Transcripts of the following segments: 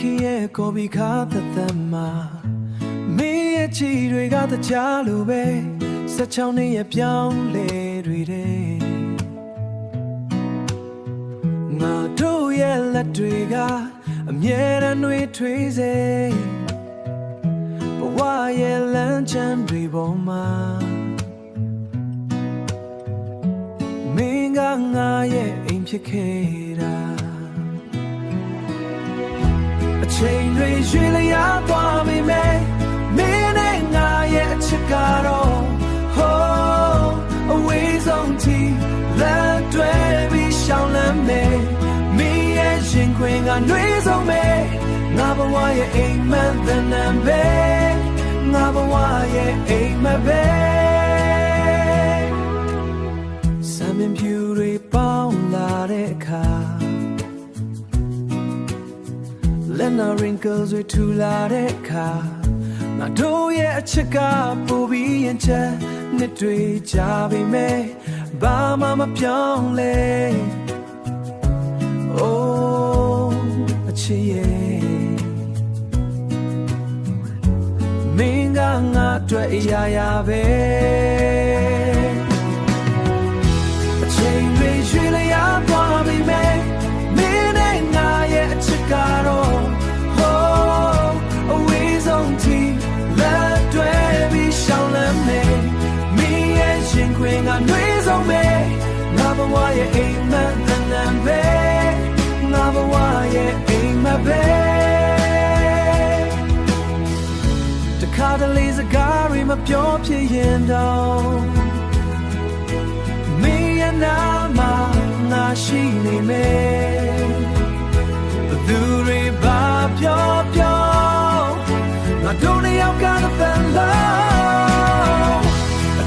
ခင်ရဲ့ကိုဘီခါသက်သက်မှာမင်းရဲ့ချီတွေကတခြားလိုပဲ16နှစ်ရဲ့ပြောင်းလဲတွေတဲ့ငါတို့ရဲ့လက်တွေကအမြဲတမ်းတွေထွေးစေဘဝရဲ့လမ်းချမ်းတွေပေါ်မှာမင်းကငါရဲ့အိမ်ဖြစ်ခဲ့တာအချိန်တွေရွှေလျားသွားမိမယ်မင်းနဲ့ငါရဲ့အချစ်ကတော့ဟိုးအဝေးဆုံးထိလက်တွဲပြီးရှောင်းလမ်းမယ်မင်းရဲ့ရင်ခွင်ကနှွေးဆုံးမယ်ငါဘဝရဲ့အိမ်မက်တဲ့နံပဲငါဘဝရဲ့အိမ်မက်ပဲစမ်းမပြူတွေပေါင်းလာတဲ့အခါလက်နာ wrinkles တွေထူလာတဲ့အခါငါတို့ရဲ့အချစ်ကပိုပြီးရင်ချက်နှစ်တွေကြာပြီမဲ့ဘာမှမပြောင်းလဲ Oh အချစ်ရဲ့မင်းကငါအတွက်အရာရာပဲအချိန်တွေရွှေလျားသွားပြီမဲ့မင်းနဲ့ငါရဲ့အချစ်ကတော့ခွင်ကနှွေးဆုံးပဲငါဘဝရဲ့အိမ်မက်တဲ့နံပဲငါဘဝရဲ့အိမ်မက်ပဲတခါတလေစကားတွေမပြောဖြစ်ရင်တော့မင်းရဲ့နာမငါရှိနေမယ်ဘယ်သူတွေဘာပြောပြောငါတို့နှစ်ယောက်ကတည်းက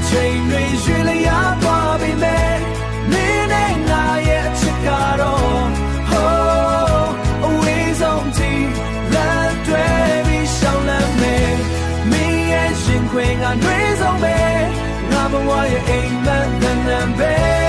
ချိန်တွေရွှေလျားသွားပြီမဲ့မင်းနဲ့ငါရဲ့အချစ်ကတော့ဟိုးအဝေးဆုံးထိလက်တွဲပြီးရှောင်းလမ်းမယ်မင်းရဲ့ရင်ခွင်ကနှွေးဆုံးပဲငါဘဝရဲ့အိမ်မက်တဲ့နံပဲ